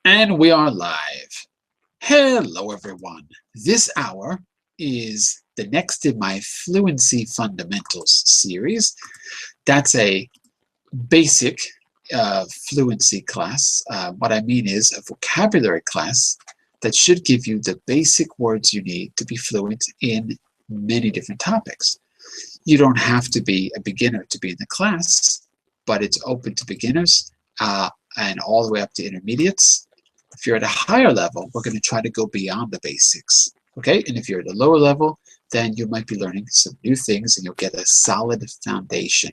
And we are live. Hello, everyone. This hour is the next in my Fluency Fundamentals series. That's a basic fluency class. What I mean is a vocabulary class that should give you the basic words you need to be fluent in many different topics. You don't have to be a beginner to be in the class, but it's open to beginners and all the way up to intermediates. If you're at a higher level, we're going to try to go beyond the basics, okay? And if you're at a lower level, then you might be learning some new things and you'll get a solid foundation.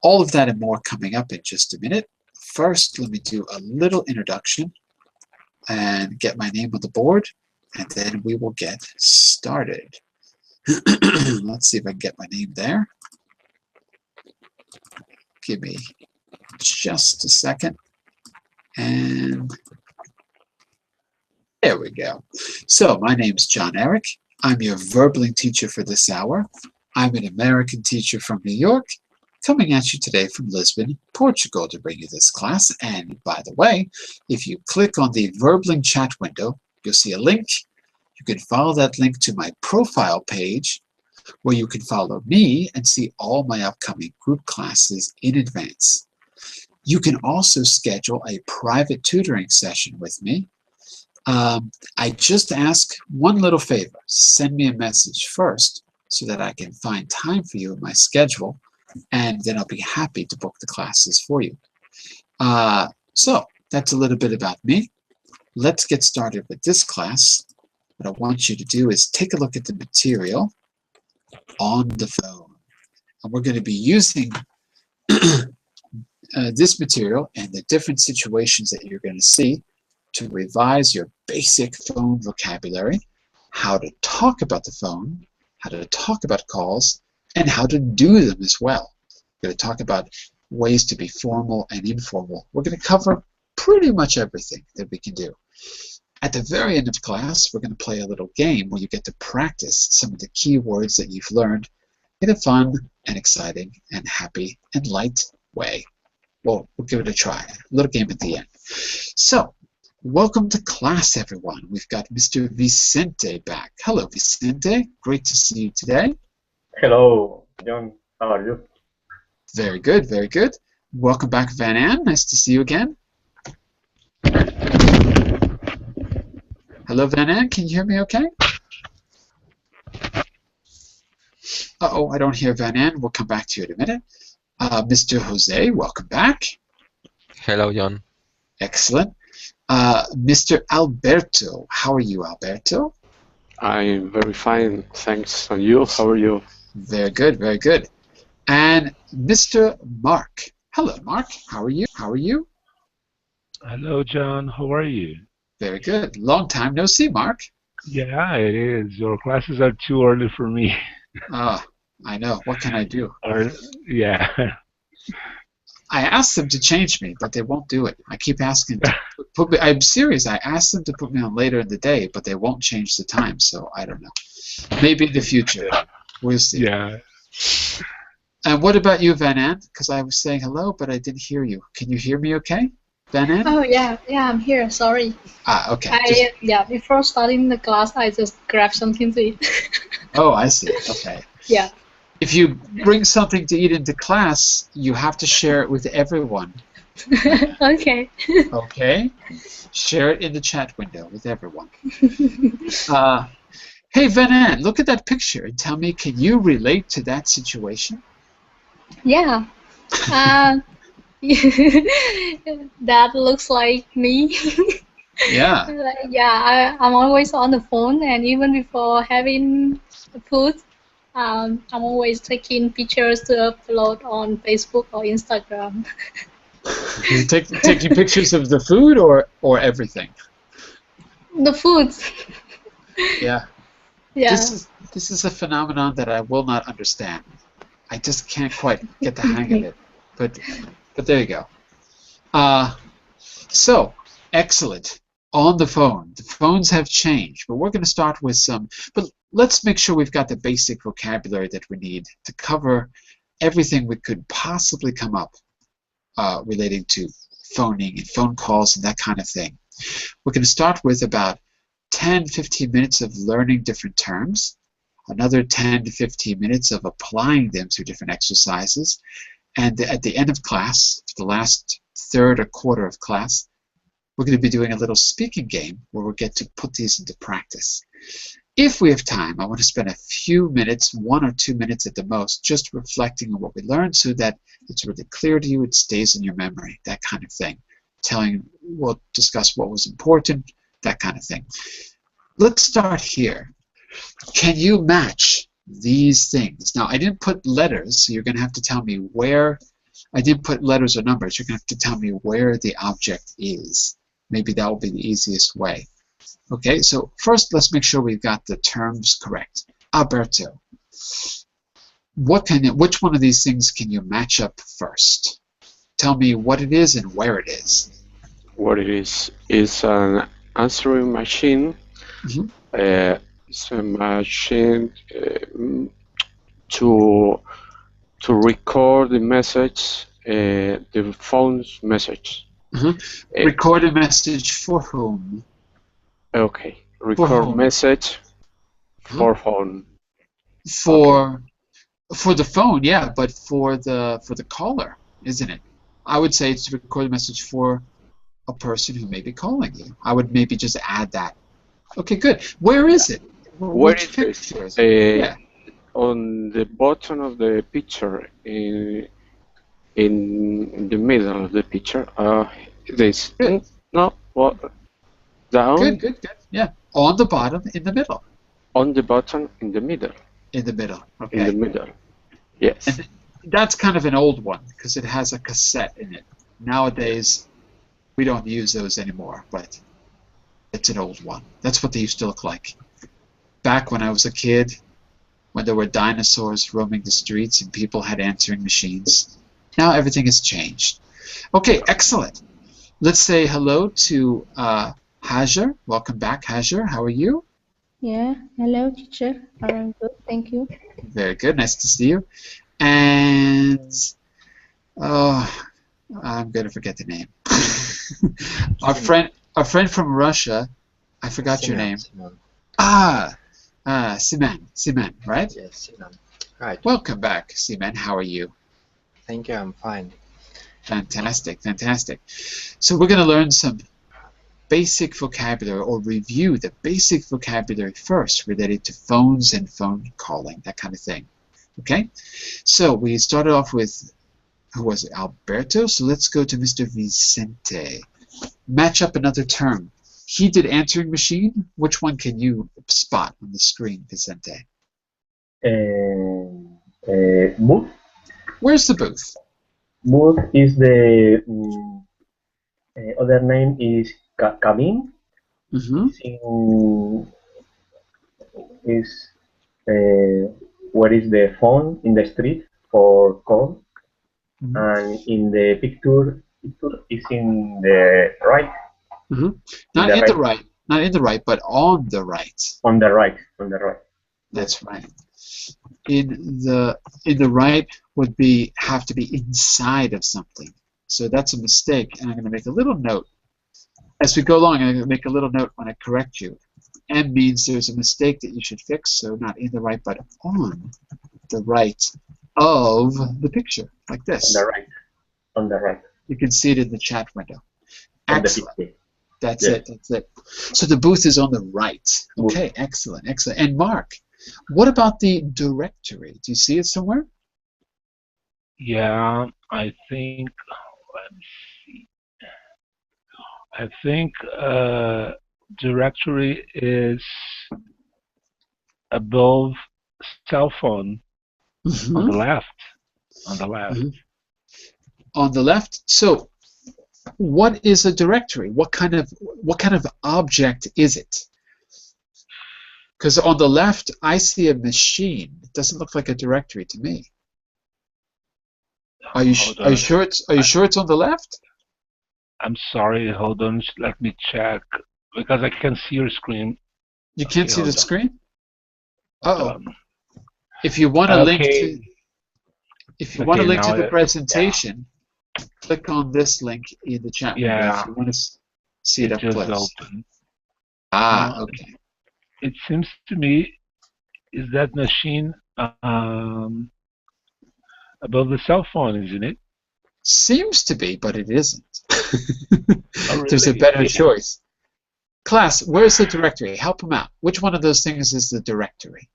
All of that and more coming up in just a minute. First, let me do a little introduction and get my name on the board, and then we will get started. Let's see if I can get my name there. Give me just a second. And there we go. So my name's John Eric. I'm your verbaling teacher for this hour. I'm an American teacher from New York, coming at you today from Lisbon, Portugal, to bring you this class. And by the way, if you click on the verbaling chat window, you'll see a link. You can follow that link to my profile page, where you can follow me and see all my upcoming group classes in advance. You can also schedule a private tutoring session with me. I just ask one little favor. Send me a message first so that I can find time for you in my schedule, and then I'll be happy to book the classes for you. So that's a little bit about me. Let's get started with this class. What I want you to do is take a look at the material on the phone. And we're going to be using this material and the different situations that you're going to see to revise your basic phone vocabulary, how to talk about the phone, how to talk about calls, and how to do them as well. We're going to talk about ways to be formal and informal. We're going to cover pretty much everything that we can do. At the very end of class, we're going to play a little game where you get to practice some of the key words that you've learned in a fun and exciting and happy and light way. Well, we'll give it a try. A little game at the end. So, welcome to class, everyone. We've got Mr. Vicente back. Hello, Vicente. Great to see you today. Hello, John. How are you? Very good, very good. Welcome back, Van Ann. Nice to see you again. Hello, Van Ann. Can you hear me okay? Uh-oh, I don't hear Van Ann. We'll come back to you in a minute. Mr. Jose, welcome back. Hello, John. Excellent. Mr. Alberto, how are you, Alberto? I'm very fine, thanks. And you, how are you? Very good, very good. And Mr. Mark. Hello, Mark. How are you? How are you? Hello, John. How are you? Very good. Long time no see, Mark. Yeah, it is. Your classes are too early for me. I know. What can I do? Yeah. I asked them to change me, but they won't do it. I keep asking to put me. I'm serious. I asked them to put me on later in the day, but they won't change the time. So I don't know. Maybe in the future. We'll see. Yeah. And what about you, Van Ann? Because I was saying hello, but I didn't hear you. Can you hear me okay, Van Ann? Oh, yeah, I'm here. Sorry. Okay. Yeah, before starting the class, I just grabbed something to eat. Oh, I see. Okay. Yeah. If you bring something to eat into class, you have to share it with everyone. Okay. Okay? Share it in the chat window with everyone. Hey, Van Ann, look at that picture and tell me, can you relate to that situation? Yeah. That looks like me. Yeah. Yeah, I'm always on the phone, and even before having food, I'm always taking pictures to upload on Facebook or Instagram. Taking pictures of the food or everything? The food. Yeah. Yeah. This is a phenomenon that I will not understand. I just can't quite get the hang of it. But there you go. So, excellent. On the phone. The phones have changed, but we're going to start with some. But let's make sure we've got the basic vocabulary that we need to cover everything we could possibly come up relating to phoning and phone calls and that kind of thing. We're going to start with about 10-15 minutes of learning different terms, another 10 to 15 minutes of applying them through different exercises, and at the end of class, the last third or quarter of class, we're going to be doing a little speaking game where we'll get to put these into practice. If we have time, I want to spend a few minutes, 1 or 2 minutes at the most, just reflecting on what we learned so that it's really clear to you, it stays in your memory, that kind of thing. We'll discuss what was important, that kind of thing. Let's start here. Can you match these things? Now, I didn't put letters, so you're going to have to tell me where. I didn't put letters or numbers. You're going to have to tell me where the object is. Maybe that will be the easiest way. Okay, so first let's make sure we've got the terms correct. Alberto, which one of these things can you match up first? Tell me what it is and where it is. What it is an answering machine. It's a machine to record the message, the phone's message. Record a message for whom? Okay. Record message for phone. For the phone, yeah, but for the caller, isn't it? I would say it's to record a message for a person who may be calling you. I would maybe just add that. Okay, good. Where is it? Where Which is picture is it? Yeah. On the bottom of the picture, in the middle of the picture. This. Good. No, what? Down. Good. Yeah. On the bottom, in the middle. On the bottom, in the middle. In the middle. Okay. In the middle. Yes. And that's kind of an old one because it has a cassette in it. Nowadays, we don't use those anymore, but it's an old one. That's what they used to look like. Back when I was a kid, when there were dinosaurs roaming the streets and people had answering machines. Now everything has changed. Okay, excellent. Let's say hello to Hajar. Welcome back, Hajar. How are you? Yeah, hello teacher. I'm good, thank you. Very good, nice to see you. And I'm going to forget the name. our friend from Russia, I forgot your name. Siman, right? Yes, Siman. Right. Welcome back, Siman. How are you? Thank you, I'm fine. Fantastic. So we're going to learn some basic vocabulary, or review the basic vocabulary first related to phones and phone calling, that kind of thing. Okay? So we started off with, who was it? Alberto. So let's go to Mr. Vicente. Match up another term. He did answering machine. Which one can you spot on the screen, Vicente? Booth. Where's the booth? Booth is the other name is cabin. Is where is the phone in the street for call, and in the picture is in the right. Not in the right, but on the right. On the right. That's right. In the right would have to be inside of something. So that's a mistake, and I'm going to make a little note. As we go along, I'm going to make a little note when I correct you. M means there's a mistake that you should fix, so not in the right, but on the right of the picture, like this. On the right. You can see it in the chat window. Excellent. That's Yeah. it. So the booth is on the right. Okay, excellent. And Mark, what about the directory? Do you see it somewhere? Yeah, I think, let me see. I think directory is above cell phone on the left. On the left. So what is a directory? What kind of object is it? Because on the left I see a machine. It doesn't look like a directory to me. Are you sure it's on the left? I'm sorry, hold on, let me check, because I can see your screen. You can't see the screen? Uh-oh. If you want a link to... If you want to Okay, link to now the presentation, click on this link in the chat window yeah, if you want to see it it up just close. opened. Okay. It seems to me, is that machine above the cell phone, isn't it? Seems to be, but it isn't. Oh, There's a really? better choice. Class, where's the directory? Help them out. Which one of those things is the directory?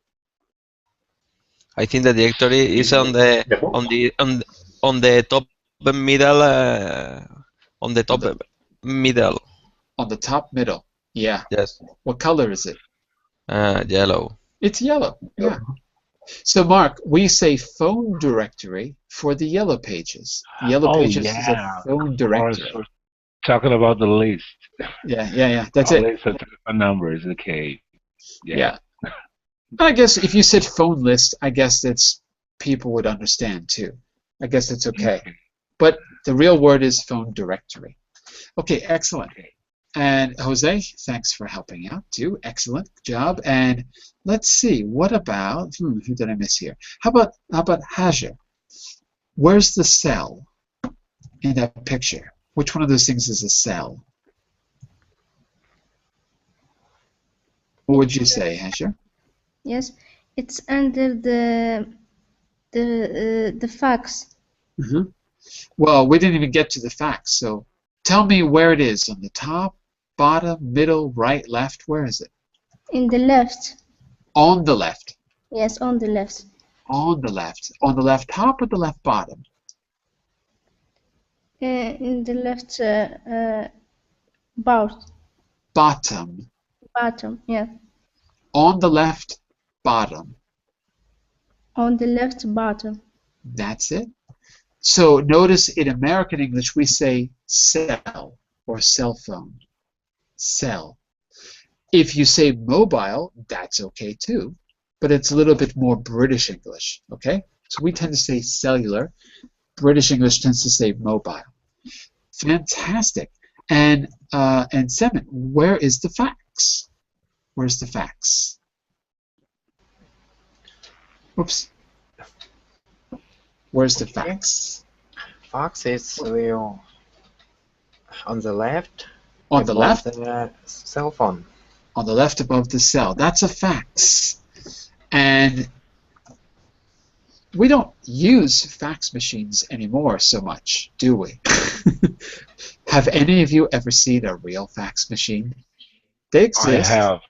I think the directory is on the The book? on the top middle on the top middle. On the top middle. Yeah. Yes. What color is it? Yellow. It's yellow. Yeah. So, Mark, we say phone directory for the yellow pages. The yellow Oh, pages is a yeah. phone Of course, directory. we're talking about the list. Yeah. That's A it. list of telephone numbers. Okay. Yeah. I guess if you said phone list, I guess that's people would understand too. I guess that's okay. But the real word is phone directory. Okay, excellent. And Jose, thanks for helping out too. Excellent job. And let's see, what about who did I miss here? How about Hajer? Where's the cell in that picture? Which one of those things is a cell? What would you say, Hajer? Yes, it's under the fax. Mm-hmm. Well, we didn't even get to the facts, so tell me where it is. On the top, bottom, middle, right, left? Where is it? In the left. On the left. Yes, on the left. On the left. On the left top or the left bottom? In the left bottom. Bottom. Bottom, yeah. On the left bottom. On the left bottom. That's it. So notice in American English we say cell or cell phone. Cell. If you say mobile, that's okay too, but it's a little bit more British English, okay? So we tend to say cellular. British English tends to say mobile. Fantastic. And Semin, where is the fax? Where's the fax? Oops. Where's the fax? Fax is on the left. On the above left? The cell phone. On the left above the cell. That's a fax. And we don't use fax machines anymore so much, do we? Have any of you ever seen a real fax machine? They exist. I have.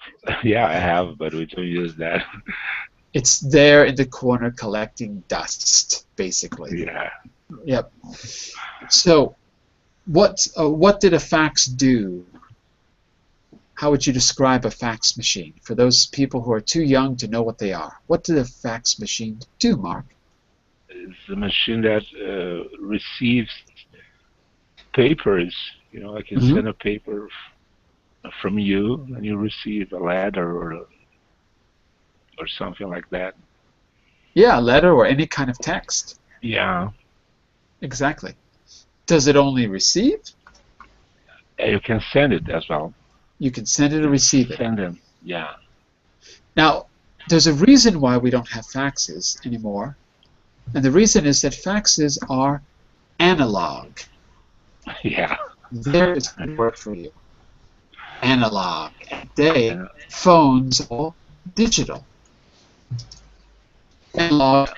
Yeah, I have, but we don't use that. It's there in the corner collecting dust, basically. Yeah. Yep. So, what did a fax do? How would you describe a fax machine for those people who are too young to know what they are? What did a fax machine do, Mark? It's a machine that receives papers. You know, I can send a paper from you, and you receive a letter or something like that. Yeah, a letter or any kind of text. Yeah. Exactly. Does it only receive? You can send it as well. You can send it or receive it. Send them. Yeah. Now, there's a reason why we don't have faxes anymore, and the reason is that faxes are analog. Yeah. There is a word for you. Analog. And today, phones are all digital. Analog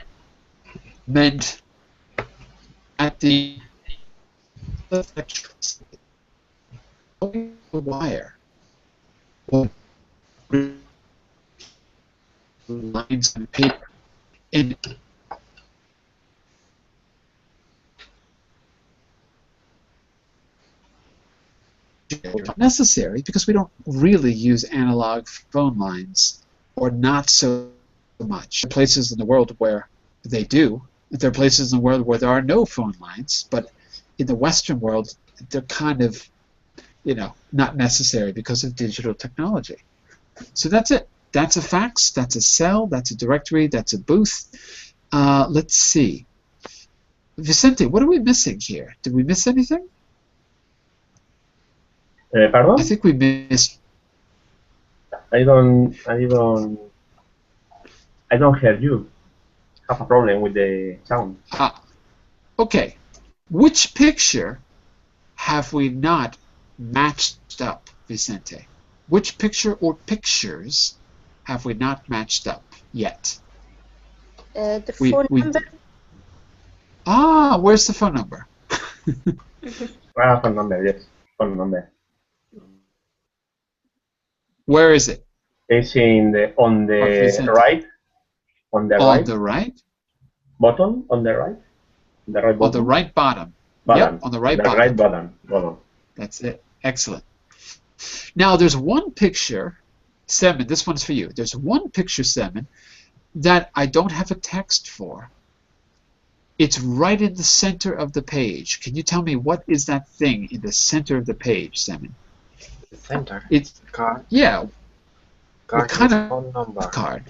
meant at the electricity, the wire, or lines on paper. And not necessary because we don't really use analog phone lines, or not so much. There are places in the world where they do. There are places in the world where there are no phone lines, but in the Western world, they're kind of, not necessary because of digital technology. So that's it. That's a fax, that's a cell, that's a directory, that's a booth. Let's see. Vicente, what are we missing here? Did we miss anything? Pardon? I think we missed. I don't hear you. have a problem with the sound. Okay. Which picture have we not matched up, Vicente? Which picture or pictures have we not matched up yet? The phone number. Where's the phone number? Phone number, yes. Phone number. Where is it? It's in on the right. On the right. On the right? Bottom on the right. The right bottom. On the right bottom. Bottom. Yep, on the right the bottom. Right bottom. That's it. Excellent. Now, there's one picture, Semin, this one's for you. There's one picture, Semin, that I don't have a text for. It's right in the center of the page. Can you tell me what is that thing in the center of the page, Semin? The center. It's card. Yeah. Card What kind of phone number. card?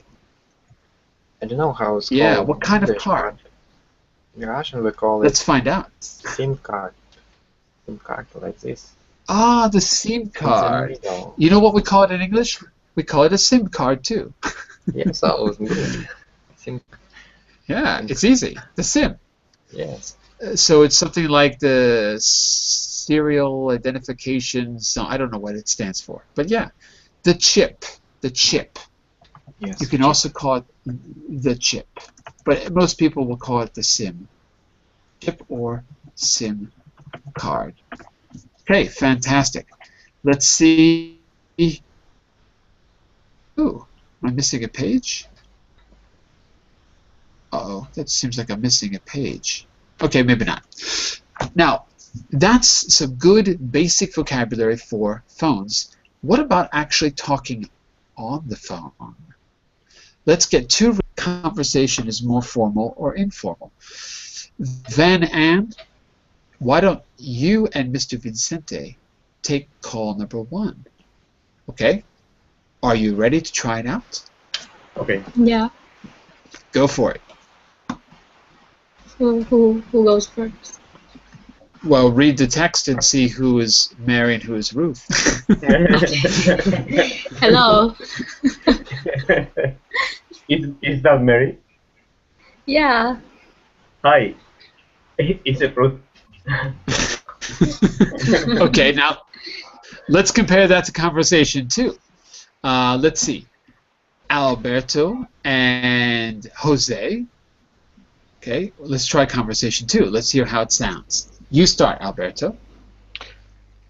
I don't know how it's Yeah, called. what kind of English, card? but in Russian we call Let's it find out. SIM card. SIM card like this. The SIM card. In the middle. You know what we call it in English? We call it a SIM card too. Yes, so good. SIM. Yeah, it's easy. The SIM. Yes. So it's something like the serial identification. So I don't know what it stands for, but yeah, the chip. The chip. Yes. You can also call it the chip, but most people will call it the SIM. Chip or SIM card. Okay, fantastic. Let's see. Ooh, am I missing a page? Uh-oh, that seems like I'm missing a page. Okay, maybe not. Now, that's some good basic vocabulary for phones. What about actually talking on the phone? Let's get to conversation is more formal or informal. Van and why don't you and Mr. Vicente take call number 1? Okay? Are you ready to try it out? Okay. Yeah. Go for it. Who goes first? Well, read the text and see who is Mary and who is Ruth. Hello. Is that Mary? Yeah. Hi. Is it Ruth? Okay, now let's compare that to conversation 2. Let's see. Alberto and Jose. Okay, let's try conversation 2. Let's hear how it sounds. You start, Alberto.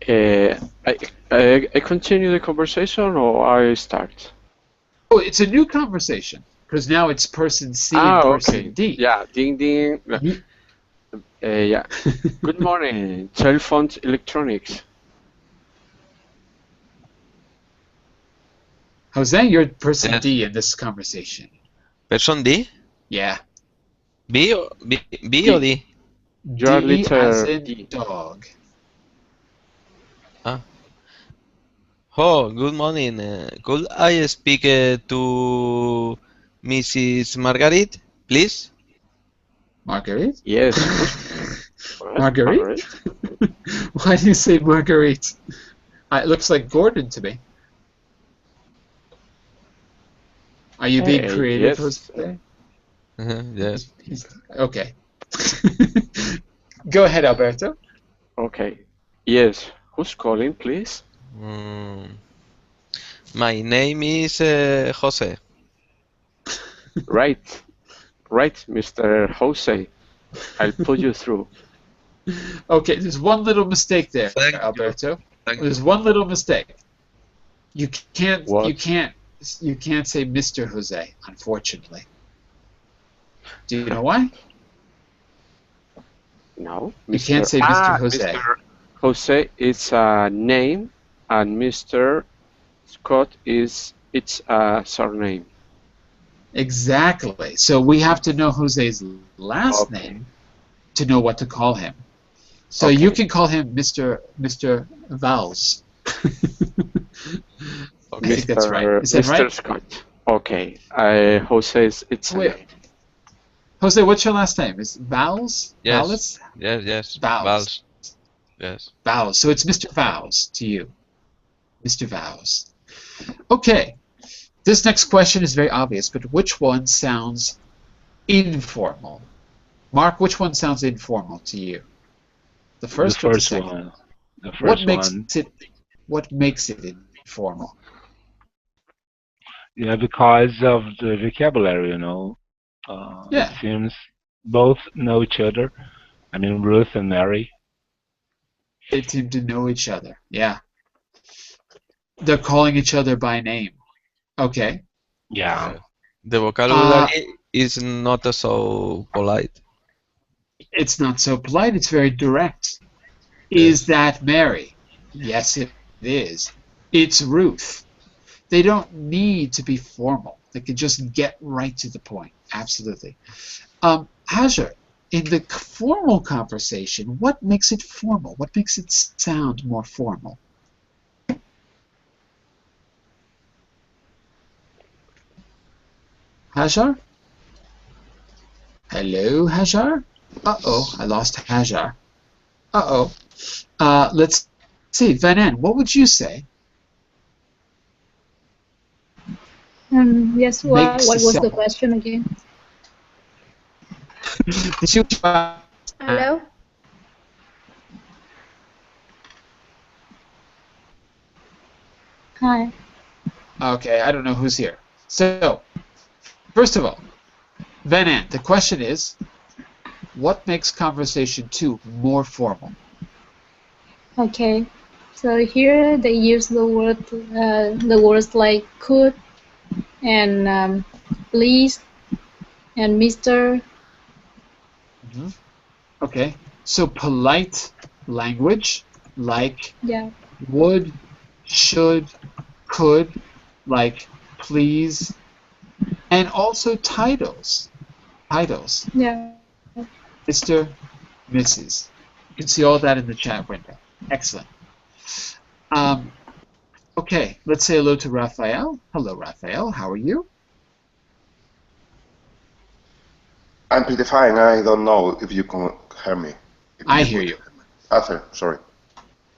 I continue the conversation or I start? Oh, it's a new conversation because now it's person C and person D. Yeah, ding ding. Yeah. Good morning, telephone electronics. Jose, you're person Yes. D in this conversation. Person D? Yeah. B or D? You're D as letter in D. dog. Oh, good morning. Could I speak to Mrs. Margaret, please? Marguerite? Yes. Marguerite? Why do you say Marguerite? It looks like Gordon to me. Are you being Hey, creative, yes. Jose? Yes. Okay. Go ahead, Alberto. Okay. Yes. Who's calling, please? My name is Jose. Right, Mr. Jose. I'll put you through. Okay, there's one little mistake there, Thank you. Alberto. Thank There's one little mistake. You can't What? you can't say Mr. Jose, unfortunately. Do you know why? No, You can't say Mr. Jose. Mr. Jose is a name, and Mr. Scott it's a surname. Exactly. So we have to know Jose's last Okay. name to know what to call him. So Okay. you can call him Mr. Vals. I think that's right. Is that Mr. right? Scott. Okay. Jose it's a Wait. name. Jose, what's your last name? Is Vals? Yes. Vals? Yes. Vals. Vals. Yes. Vows. So it's Mr. Vows to you. Mr. Vows. Okay. This next question is very obvious, but which one sounds Informal. Mark, which one sounds informal to you? The first or the second? one. The first one. What makes it informal? Yeah, because of the vocabulary, Yeah. It seems both know each other. I mean, Ruth and Mary. They seem to know each other. Yeah. They're calling each other by name. Okay. Yeah. The vocabulary is not so polite. It's not so polite. It's very direct. Yes. Is that Mary? Yes, it is. It's Ruth. They don't need to be formal. They can just get right to the point. Absolutely. Hajar, in the formal conversation, what makes it formal? What makes it sound more formal? Hajar? Hello, Hajar? Uh-oh, I lost Hajar. Uh-oh. Let's see. Vanan, what would you say? Yes, what was the question again? Hello? Hi. Okay, I don't know who's here. So, first of all, Vanan, the question is, what makes conversation 2 more formal? Okay. So here they use the words like could and please and Mr. Mm-hmm. Okay, so polite language like would, should, could, like please, and also titles. Titles. Yeah. Mr., Mrs. You can see all that in the chat window. Excellent. Okay, let's say hello to Raphael. Hello, Raphael. How are you? I'm pretty fine. I don't know if you can hear me. I hear you. Sorry.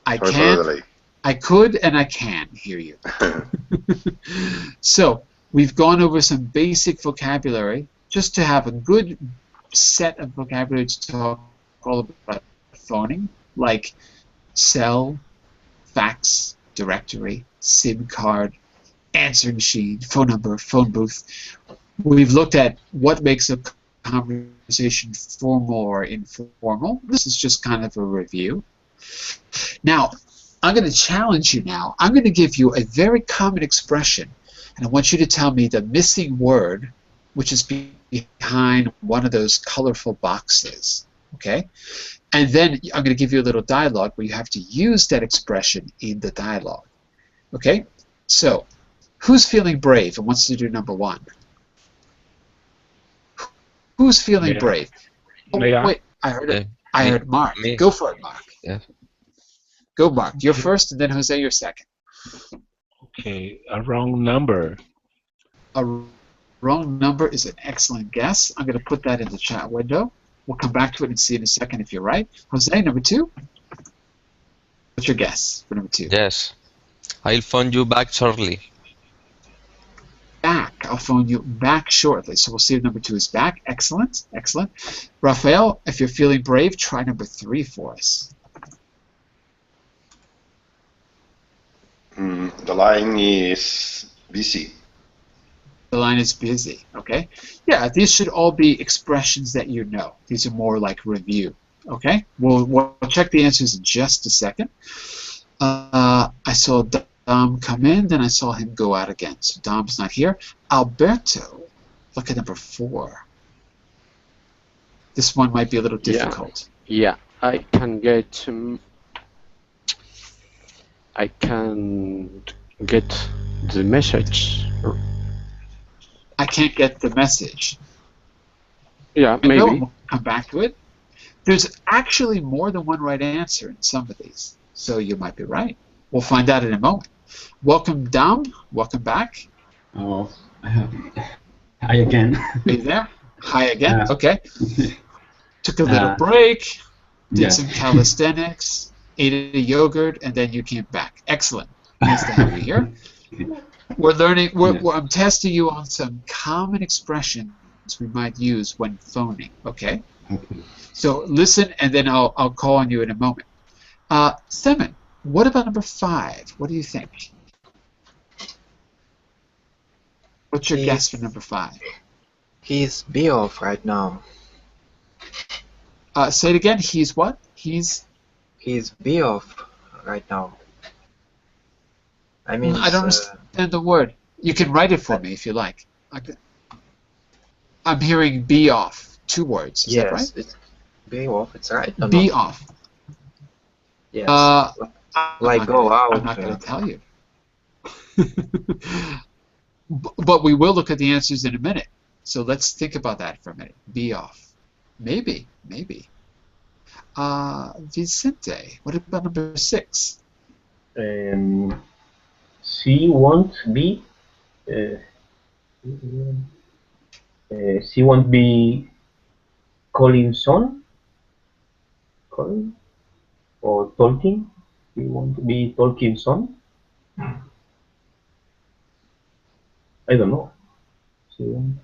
I Sorry can. for the delay. I could and I can hear you. So we've gone over some basic vocabulary just to have a good set of vocabulary to talk all about phoning, like cell, fax, directory, SIM card, answering machine, phone number, phone booth. We've looked at what makes a conversation formal or informal. This is just kind of a review. Now, I'm going to challenge you now. I'm going to give you a very common expression, and I want you to tell me the missing word, which is behind one of those colorful boxes. Okay? And then I'm going to give you a little dialogue where you have to use that expression in the dialogue. Okay? So, who's feeling brave and wants to do number 1? Who's feeling brave? Oh, wait, I heard it. I heard Mark. Me. Go for it, Mark. Yes. Go, Mark. You're first, and then Jose, you're second. Okay, a wrong number. A wrong number is an excellent guess. I'm going to put that in the chat window. We'll come back to it and see in a second if you're right. Jose, number 2? What's your guess for number 2? Yes. I'll phone you back shortly. Back. I'll phone you back shortly. So we'll see if number 2 is back. Excellent. Excellent. Raphael, if you're feeling brave, try number 3 for us. The line is busy. The line is busy. Okay. Yeah, these should all be expressions that you know. These are more like review. Okay. We'll check the answers in just a second. I saw Dom come in, then I saw him go out again. So Dom's not here. Alberto, look at number 4. This one might be a little difficult. Yeah, I can get the message. I can't get the message. Yeah, maybe. We'll come back to it. There's actually more than one right answer in some of these, so you might be right. We'll find out in a moment. Welcome, Dom. Welcome back. Oh, hi again. Are you there? Hi again. Okay. Took a little break, did some calisthenics, ate a yogurt, and then you came back. Excellent. Nice to have you here. We're learning. I'm testing you on some common expressions we might use when phoning. Okay. Okay. So listen, and then I'll call on you in a moment. Simon, what about number 5? What do you think? What's your guess for number 5? He's be off right now. Say it again. He's what? He's be off right now. I mean, I don't understand the word. You can write it for me if you like. I'm hearing be off. 2 words. Is that right? Yes, it's be off. It's right. Or Be not? off. Yes. Like go out. I'm not going to tell you. But we will look at the answers in a minute. So let's think about that for a minute. Be off. Maybe. Vicente, what about number 6? She won't be. She won't be calling son. Calling or talking. She won't be talking son. I don't know. She won't.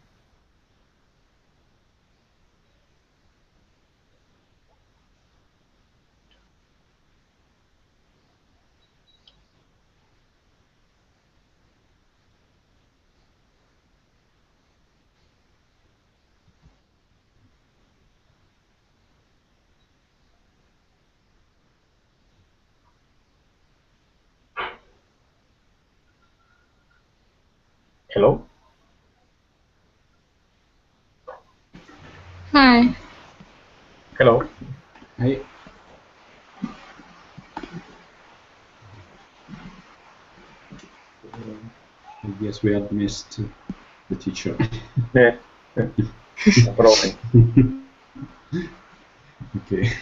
Hello? Hi. Hello? Hey. I guess we had missed the teacher. Yeah. No problem. Okay.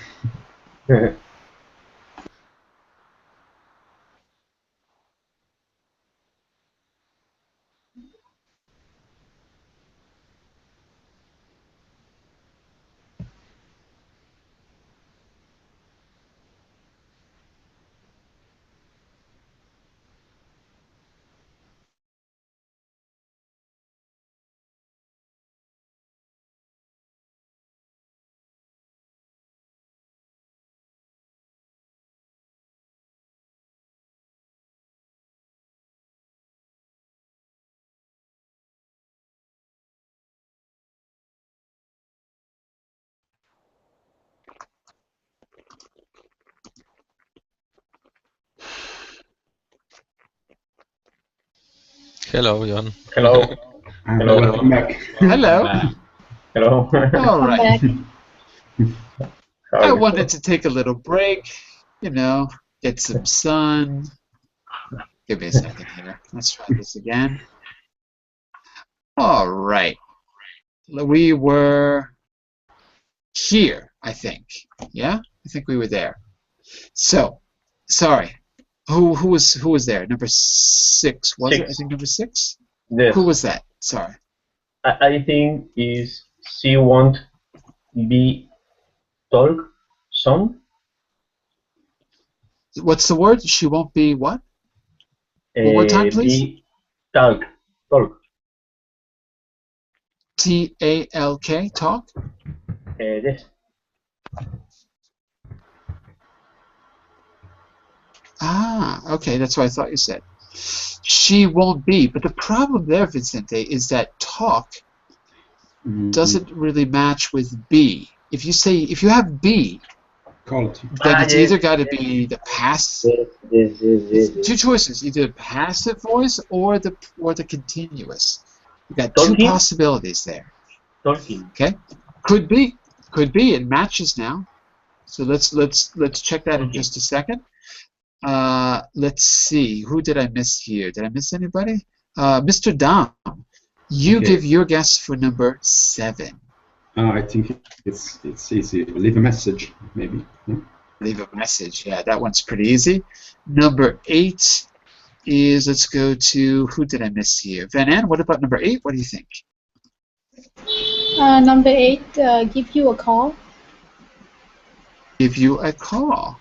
Hello, John. Hello. Hello. Welcome back. Hello. Hello. All right. How I are you? wanted to take a little break, get some sun. Give me a second here. Let's try this again. All right. We were here, I think. Yeah? I think we were there. So, sorry. Who was there? Number 6, was it? I think number 6? Yes. Who was that? Sorry. I think is she won't be talk son. What's the word? She won't be what? One more time, please. Be talk. T-A-L-K, talk? Yes. Ah, okay, that's what I thought you said. She won't be, but the problem there, Vicente, is that talk doesn't really match with be. If you have be, Called. then it's yes. either got to be the past. Yes. 2 choices: either the passive voice or the continuous. You got Talking? 2 possibilities there. Talking. Okay, could be. It matches now. So let's check that in Okay. just a second. Let's see. Who did I miss here? Did I miss anybody? Mr. Dom, you Okay. give your guess for number 7. I think it's easy. Leave a message, maybe. Yeah. Leave a message. Yeah, that one's pretty easy. Number 8 is, let's go to, who did I miss here? Van Ann, what about number 8? What do you think? Number 8, give you a call. Give you a call.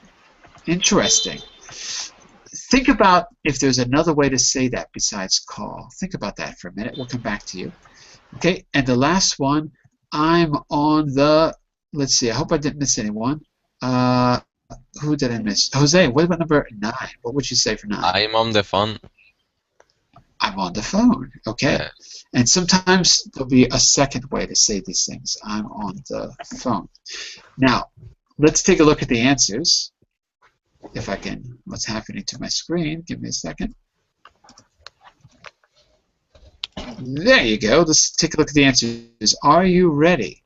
Interesting. Think about if there's another way to say that besides call. Think about that for a minute. We'll come back to you. Okay, and the last one, I'm on the, let's see, I hope I didn't miss anyone. Who did I miss? Jose, what about number 9? What would you say for 9? I'm on the phone. I'm on the phone. Okay. Yeah. And sometimes there'll be a second way to say these things. I'm on the phone. Now, let's take a look at the answers. If I can, what's happening to my screen? Give me a second. There you go. Let's take a look at the answers. Are you ready?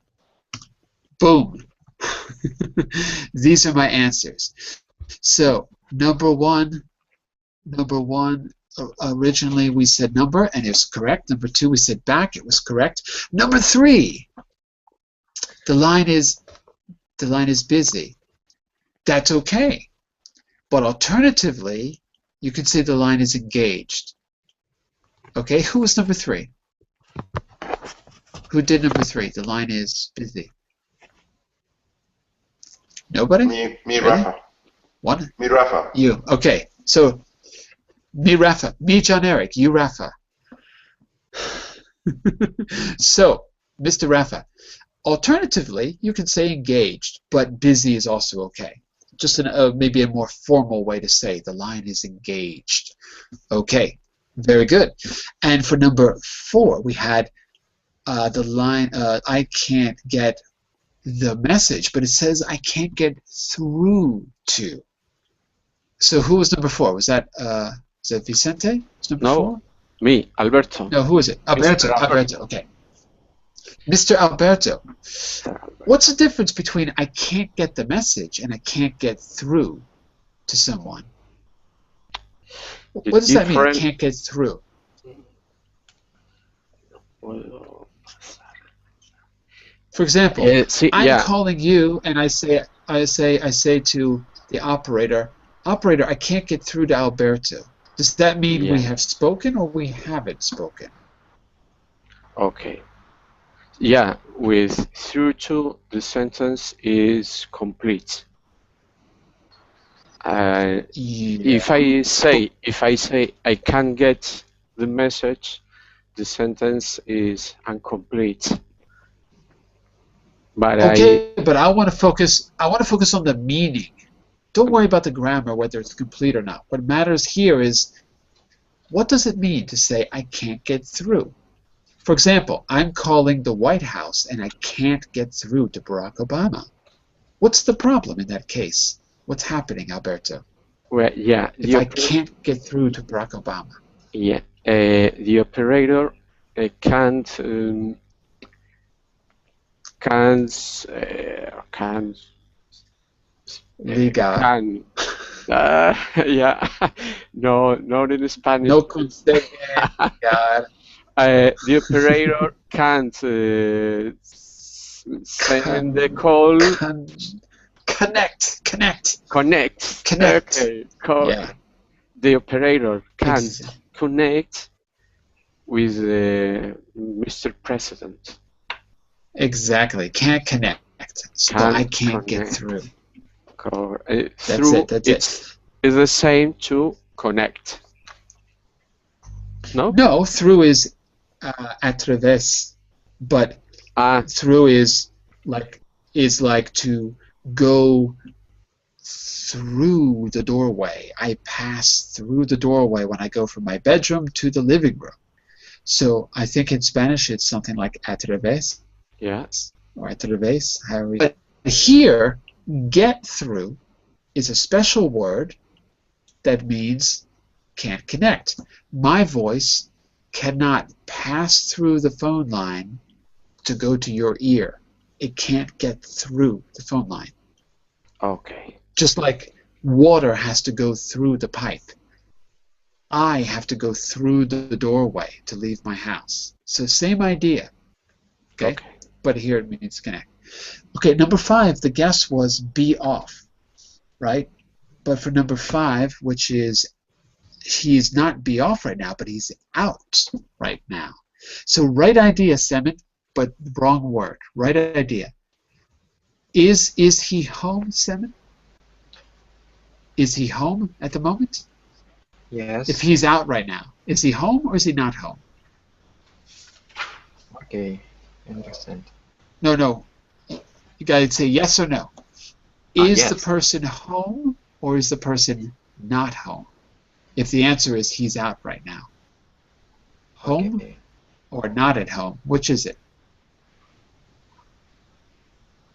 Boom. These are my answers. So, number one, originally we said number, and it was correct. Number 2, we said back, it was correct. Number 3, the line is busy. That's okay. But alternatively, you can say the line is engaged. Okay, who was number 3? Who did number 3? The line is busy. Nobody? Me, Really? Rafa. What? Me, Rafa. You. Okay, so me, Rafa. Me, John Eric. You, Rafa. So, Mr. Rafa, alternatively, you can say engaged, but busy is also okay. Just maybe a more formal way to say the line is engaged. Okay, very good. And for number 4, we had the line, I can't get the message, but it says I can't get through to. So who was number 4? Was that Vicente? Was number 4? Me, Alberto. No, who was it? Alberto. Alberto. Okay. Mr. Alberto, what's the difference between I can't get the message and I can't get through to someone? What does that mean? I can't get through. For example, I'm calling you, and I say to the operator, I can't get through to Alberto. Does that mean we have spoken or we haven't spoken? Okay. Yeah, with through to, the sentence is complete. If I say I can't get the message, the sentence is incomplete. But but I want to focus on the meaning. Don't worry about the grammar, whether it's complete or not. What matters here is, what does it mean to say I can't get through? For example, I'm calling the White House and I can't get through to Barack Obama. What's the problem in that case? What's happening, Alberto? Well, yeah. If I can't get through to Barack Obama. Yeah. The operator can't ligar. Yeah. No, not in Spanish. No conseguir ligar. The operator can't send the call. Connect. Okay. Yeah. The operator can't connect with Mr. President. Exactly. Can't connect. So I can't get through. That's it. It's the same to connect. No? No, through is a través, but through is like to go through the doorway. I pass through the doorway when I go from my bedroom to the living room. So I think in Spanish it's something like a través. Yes. Or a través. But here, get through is a special word that means can't connect. My voice cannot pass through the phone line to go to your ear. It can't get through the phone line. Okay. Just like water has to go through the pipe. I have to go through the doorway to leave my house. So same idea. Okay? But here it means connect. Okay, number 5, the guess was be off, right? But for number 5, which is he's not be off right now, but he's out right now. So right idea, Semin, but wrong word. Right idea. Is he home, Semin? Is he home at the moment? Yes. If he's out right now, is he home or is he not home? Okay, I understand. No. You gotta say yes or no. Is the Yes. person home or is the person not home? If the answer is he's out right now. Home Okay. or not at home? Which is it?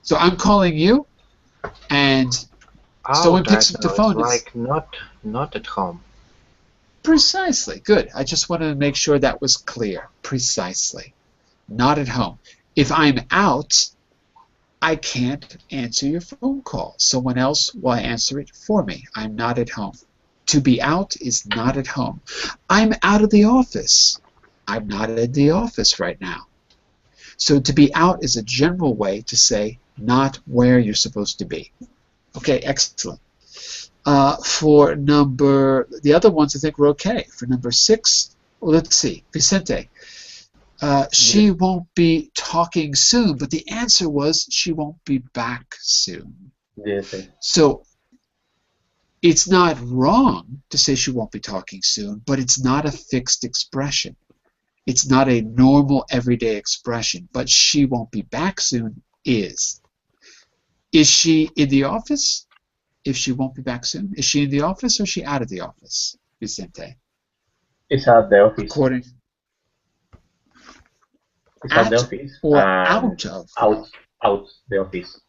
So I'm calling you, and someone Out right picks up the now. It's phone. like not at home. Precisely. Good. I just wanted to make sure that was clear. Precisely. Not at home. If I'm out, I can't answer your phone call. Someone else will answer it for me. I'm not at home. To be out is not at home. I'm out of the office. I'm not at the office right now. So to be out is a general way to say not where you're supposed to be. Okay, excellent. For the other ones I think were okay. For number 6, well, let's see, Vicente. She won't be talking soon, but the answer was she won't be back soon. Yes. So it's not wrong to say she won't be talking soon, but it's not a fixed expression. It's not a normal everyday expression, but she won't be back soon is. Is she in the office? If she won't be back soon, is she in the office or is she out of the office, Vicente? It's at the office. According It's at the office. or and out of? Out the office.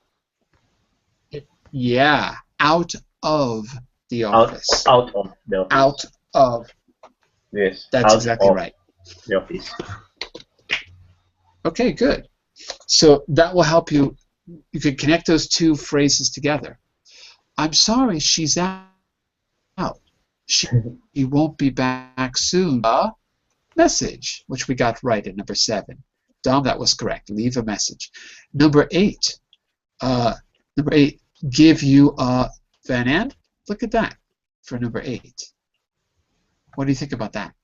Yeah, out of the office. Out of the office. Out of. Yes. That's out exactly of right. The office. Okay, good. So that will help you. You can connect those two phrases together. I'm sorry, she's out. She won't be back soon. Message, which we got right at number 7. Dom, that was correct. Leave a message. Number 8. Give you a Van Ant. Look at that for number 8. What do you think about that?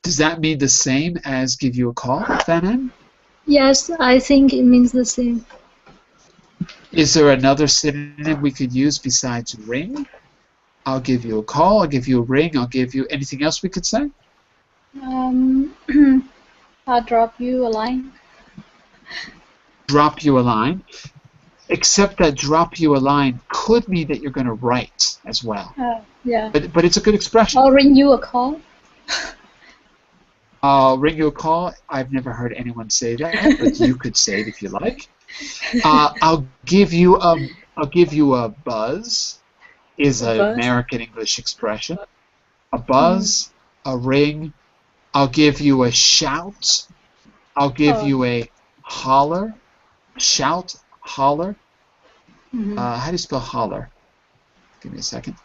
Does that mean the same as give you a call, Van Ant? Yes, I think it means the same. Is there another synonym we could use besides ring? I'll give you a call, I'll give you a ring, I'll give you anything else we could say? I'll drop you a line. Drop you a line. Except that drop you a line could mean that you're going to write as well. Yeah. But it's a good expression. I'll ring you a call. I'll ring you a call. I've never heard anyone say that, but you could say it if you like. I'll give you a buzz. Is an American English expression. A buzz, a ring. I'll give you a shout. I'll give you a holler. Shout, holler. How do you spell holler? Give me a second.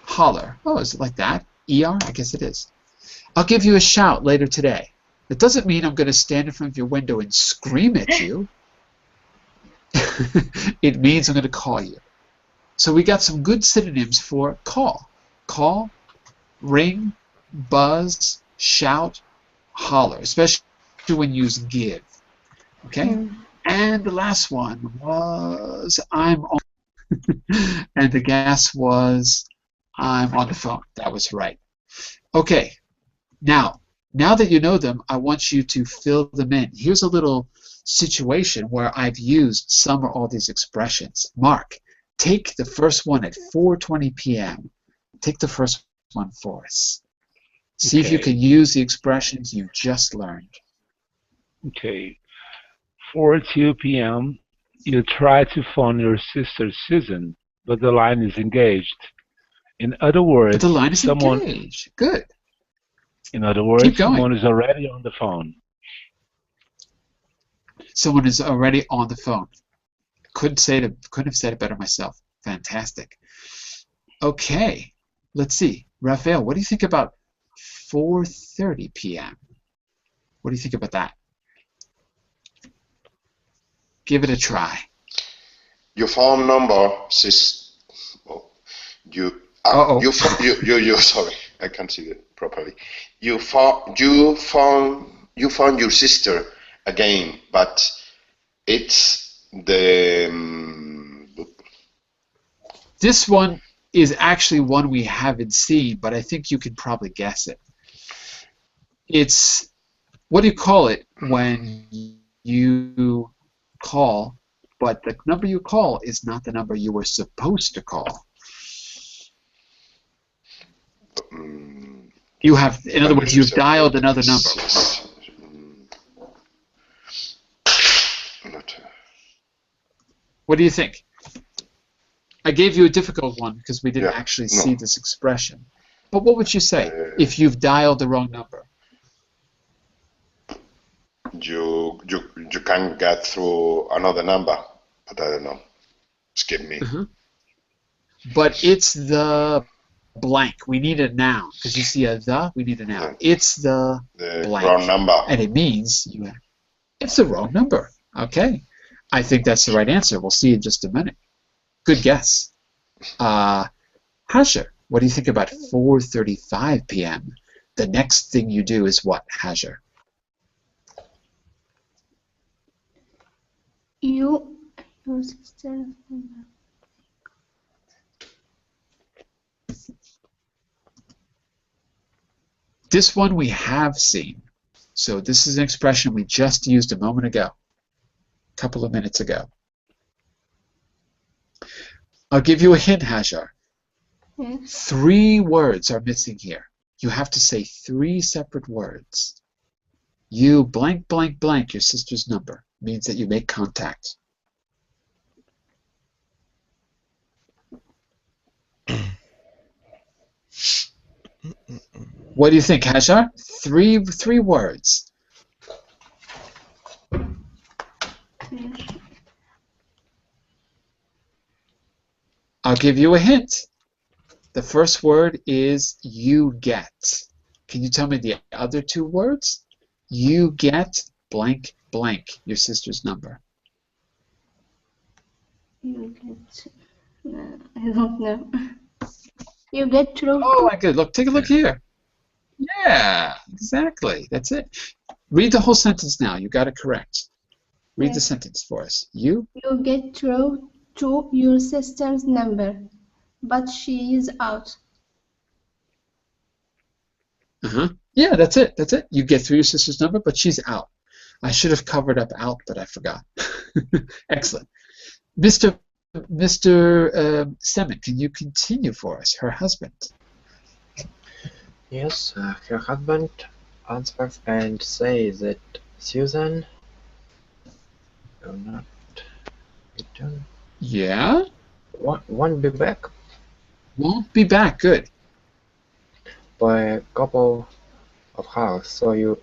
Holler. Oh, is it like that? ER? I guess it is. I'll give you a shout later today. It doesn't mean I'm going to stand in front of your window and scream at you. It means I'm going to call you. So we got some good synonyms for call. Call, ring, buzz, shout, holler, especially when you use give. Okay? And the last one was I'm on, and the guess was I'm on the phone. That was right. Okay. Now that you know them, I want you to fill them in. Here's a little situation where I've used some or all these expressions. Mark, take the first one at 4:20 p.m. Take the first one for us. See if you can use the expressions you just learned. Okay. 4:02 p.m. You try to phone your sister Susan, but the line is engaged. In other words, but the line is engaged. Good. In other words, someone is already on the phone. Someone is already on the phone. Couldn't have said it better myself. Fantastic. Okay, let's see. Raphael, what do you think about 4:30 p.m.? What do you think about that? Give it a try. Your phone number says, sorry, I can't see it properly. You found your sister again, but it's the. This one is actually one we haven't seen, but I think you can probably guess it. It's, what do you call it when you call, but the number you call is not the number you were supposed to call? You have, in other words, you've dialed another number. What do you think? I gave you a difficult one because we didn't actually see this expression. But what would you say if you've dialed the wrong number? You can get through another number, but I don't know. Skip me. But it's the blank. We need a noun because you see a the. We need a noun. It's the blank. Wrong number. And it means it's the wrong number. Okay, I think that's the right answer. We'll see in just a minute. Good guess. Hajar, what do you think about 4:35 p.m.? The next thing you do is what, Hajar? Your sister's number. This one we have seen. So this is an expression we just used a moment ago, a couple of minutes ago. I'll give you a hint, Hajar. Yes. 3 words are missing here. You have to say 3 separate words. You blank, blank, blank your sister's number. Means that you make contact. What do you think, Hajar? 3 words. I'll give you a hint. The first word is you get. Can you tell me the other 2 words? You get blank, blank your sister's number. You get. I don't know. You get through. Oh, my good. Look, take a look here. Yeah, exactly. That's it. Read the whole sentence now. You got it correct. Read the sentence for us. You get through to your sister's number, but she is out. Yeah, that's it. That's it. You get through your sister's number, but she's out. I should have covered up out, but I forgot. Excellent. Mr. Semin, can you continue for us? Her husband. Yes, her husband answers and says that Susan will not return. Yeah? Won't be back. Won't be back. Good. For a couple of hours. So you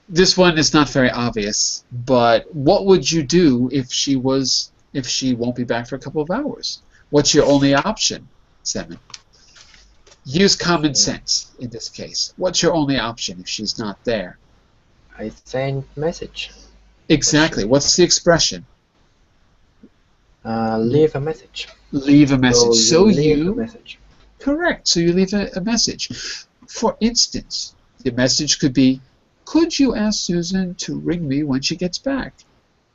This one is not very obvious, but what would you do if she won't be back for a couple of hours? What's your only option, Semin? Use common sense in this case. What's your only option if she's not there? I send message. Exactly. What's the expression? Leave a message. Leave a message. So leave a message. Correct. So you leave a message. For instance, the message could be, could you ask Susan to ring me when she gets back?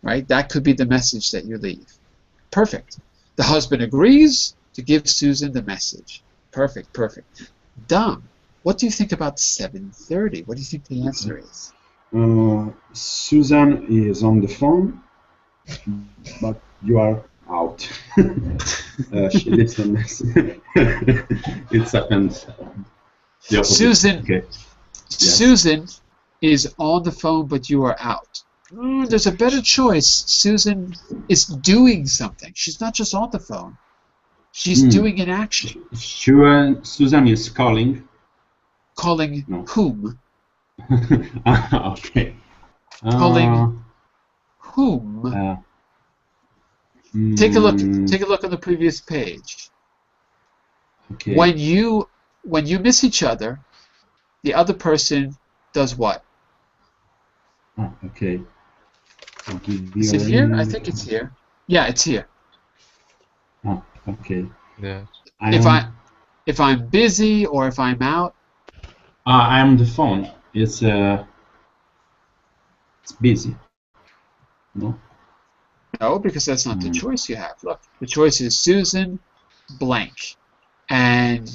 Right? That could be the message that you leave. Perfect. The husband agrees to give Susan the message. Perfect, perfect. Dom, what do you think about 7:30? What do you think the answer is? Susan is on the phone, but you are out. She leaves a message. It happens. Susan, okay. Yes. Susan is on the phone, but you are out. There's a better choice. Susan is doing something. She's not just on the phone. She's doing an action. Susan is calling. Calling whom? Okay. Calling whom? Take a look. Take a look on the previous page. Okay. When you miss each other, the other person does what? Oh, okay. Is it here? I think it's here. Yeah, it's here. Oh, okay. Yeah. If I'm busy or if I'm out. I'm on the phone. It's busy. No. No, because that's not the choice you have. Look, the choice is Susan blank. And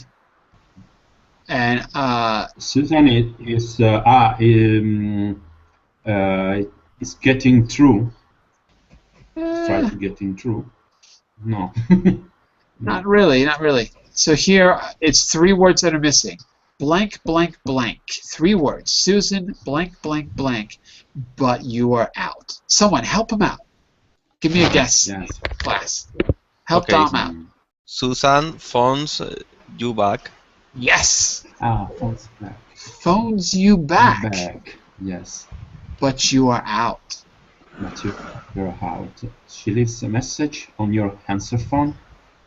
Susan is getting through. Try to getting through. No. not really, not really. So here it's 3 words that are missing. Blank, blank, blank. 3 words. Susan, blank, blank, blank. But you are out. Someone help him out. Give me a guess, Yes. class. Help Okay. Dom out. Susan phones you back. Yes. Phones back. Phones you back. Back. Yes. But you are out. But you're out. She leaves a message on your answer phone.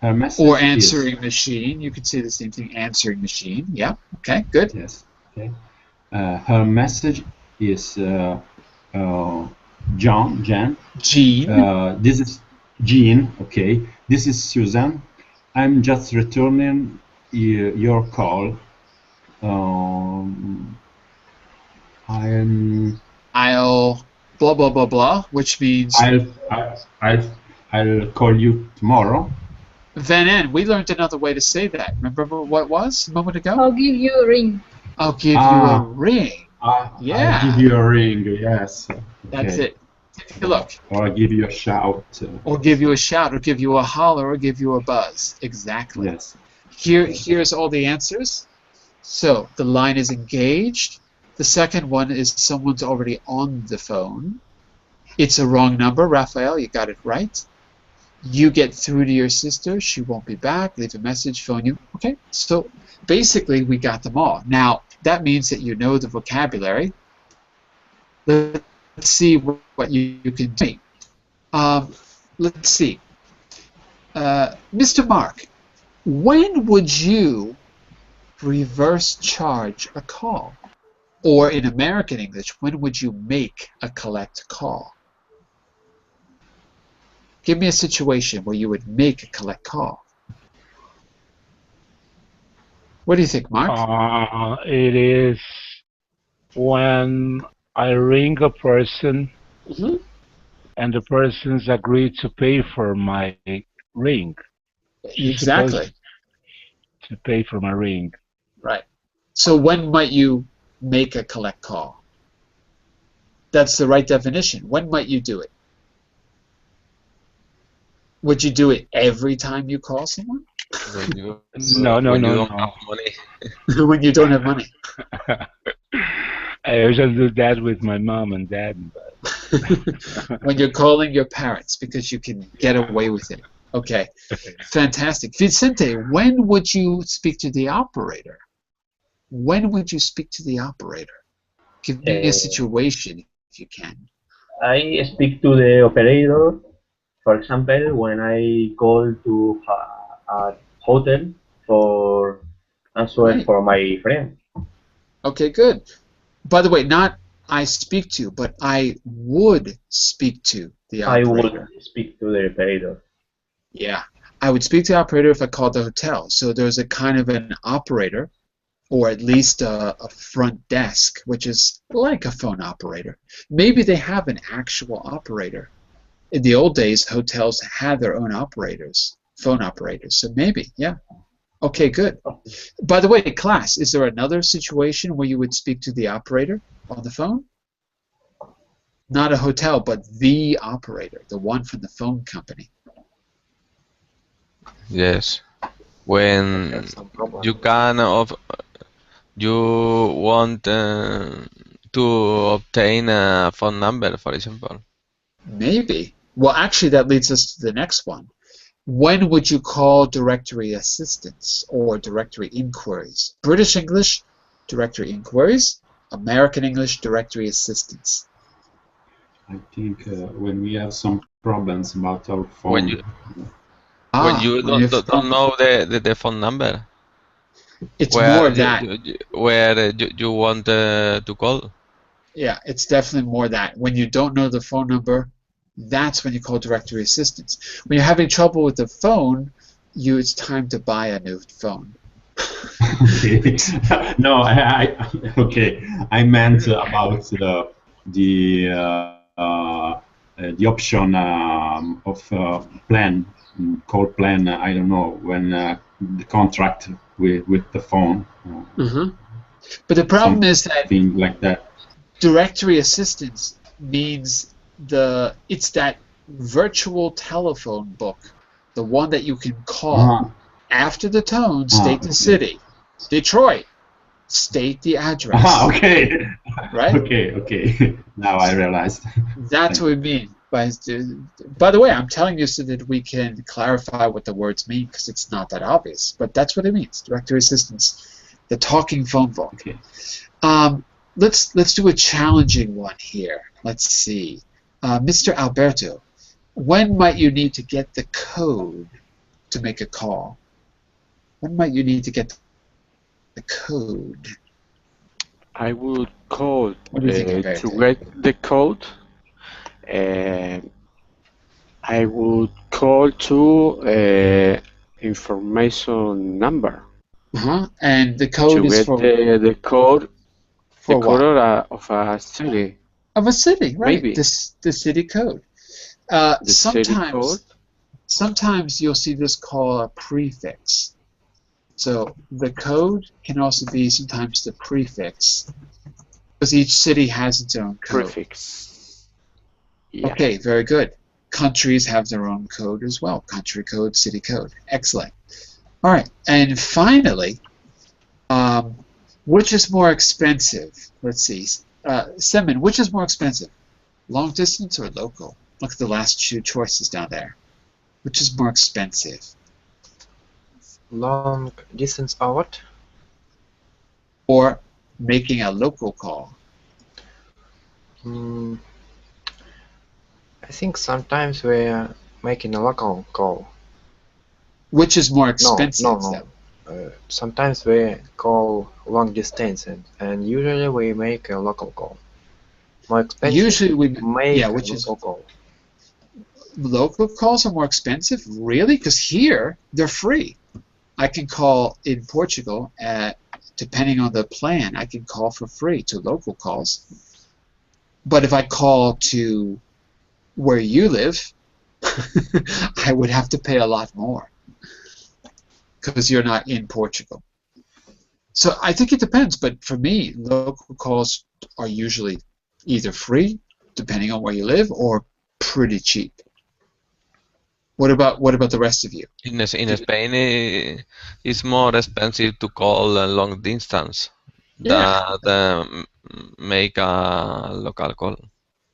Her message Or answering machine. You could say the same thing. Answering machine. Yeah. Okay. Good. Yes. Okay. Her message is Jan. Jean. This is Jean. Okay. This is Susan. I'm just returning your call. I'll blah blah blah blah, which means I'll call you tomorrow. Van En, we learned another way to say that. Remember what it was a moment ago? I'll give you a ring. I'll give you a ring. Yeah. I'll give you a ring. Yes. That's Okay. it. Take a look. Or I'll give you a shout. Or give you a shout, or give you a holler, or give you a buzz. Exactly. Yes. Here's all the answers. So the line is engaged. The second one is someone's already on the phone. It's a wrong number, Raphael. You got it right. You get through to your sister. She won't be back. Leave a message, phone you. Okay. So basically, we got them all. Now that means that you know the vocabulary. Let's see what you can do. Let's see. Mr. Mark, when would you reverse charge a call? Or in American English, when would you make a collect call? Give me a situation where you would make a collect call. What do you think, Mark? It is when I ring a person and the person's agreed to pay for my ring. Exactly. To pay for my ring. Right. So when might you make a collect call? That's the right definition. When might you do it? Would you do it every time you call someone? No. Don't have money. When you don't have money. I usually do that with my mom and dad. When you're calling your parents because you can get away with it. Okay. Fantastic. Vicente, when would you speak to the operator? When would you speak to the operator? Give me a situation if you can. I speak to the operator, for example, when I call to a hotel for answer for my friend. Okay, good. By the way, not I speak to, but I would speak to the operator. I would speak to the operator. Yeah. I would speak to the operator if I called the hotel. So there's a kind of an operator, or at least a front desk, which is like a phone operator. Maybe they have an actual operator. In the old days, hotels had their own operators, phone operators. So maybe, yeah. Okay, good. By the way, class, is there another situation where you would speak to the operator on the phone? Not a hotel, but the operator, the one from the phone company. Yes. When you can you want to obtain a phone number, for example. Maybe. Well, actually, that leads us to the next one. When would you call directory assistance or directory inquiries? British English, directory inquiries. American English, directory assistance. I think when we have some problems about our phone. When you don't know the phone number. It's more that. Where you want to call. Yeah, it's definitely more that. When you don't know the phone number, that's when you call directory assistance. When you're having trouble with the phone, it's time to buy a new phone. Okay. No, okay. I meant about the the option of plan, call plan. I don't know when the contract with the phone. But the problem is that something like that. Directory assistance means it's that virtual telephone book, the one that you can call after the tone, state the city. Detroit, state the address. Okay. Right? Okay. Now I realized. That's what we mean. By the way, I'm telling you so that we can clarify what the words mean, because it's not that obvious. But that's what it means. Directory assistance, the talking phone book. Okay. Let's do a challenging one here. Let's see. Mr. Alberto, when might you need to get the code to make a call? When might you need to get the code? I would call What do you think, to Alberto? get the code. I would call to information number. And the code to is get for the code. For the what? code of a city. Of a city, right? Maybe. The city code. Sometimes you'll see this called a prefix. So the code can also be sometimes the prefix, because each city has its own code. Prefix. Yeah. Okay, very good. Countries have their own code as well. Country code, city code. Excellent. All right, and finally, which is more expensive? Let's see. Semin, which is more expensive? Long distance or local? Look at the last two choices down there. Which is more expensive? Long distance or what? Or making a local call? I think sometimes we're making a local call. Which is more expensive? No. Sometimes we call long distance, and usually we make a local call. More expensive. Usually we make a local call. Local calls are more expensive? Really? Because here they're free. I can call in Portugal, depending on the plan, I can call for free to local calls. But if I call to where you live, I would have to pay a lot more, because you're not in Portugal. So I think it depends, but for me, local calls are usually either free, depending on where you live, or pretty cheap. What about the rest of you? In Spain, it's more expensive to call a long distance than make a local call.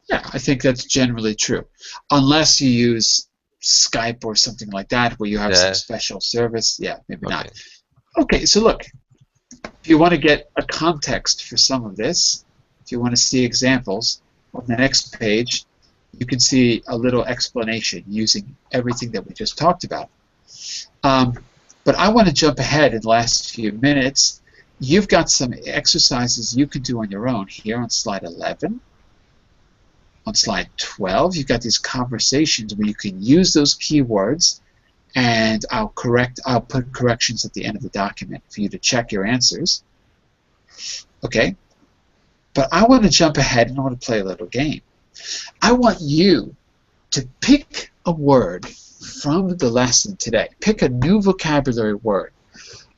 Yeah, I think that's generally true, unless you use Skype or something like that, where you have some special service. Yeah, maybe not. Okay, so look, if you want to get a context for some of this, if you want to see examples, on the next page, you can see a little explanation using everything that we just talked about. But I want to jump ahead in the last few minutes. You've got some exercises you can do on your own here on slide 11. On slide 12, you've got these conversations where you can use those keywords, and I'll put corrections at the end of the document for you to check your answers. Okay? But I want to jump ahead and I want to play a little game. I want you to pick a word from the lesson today. Pick a new vocabulary word.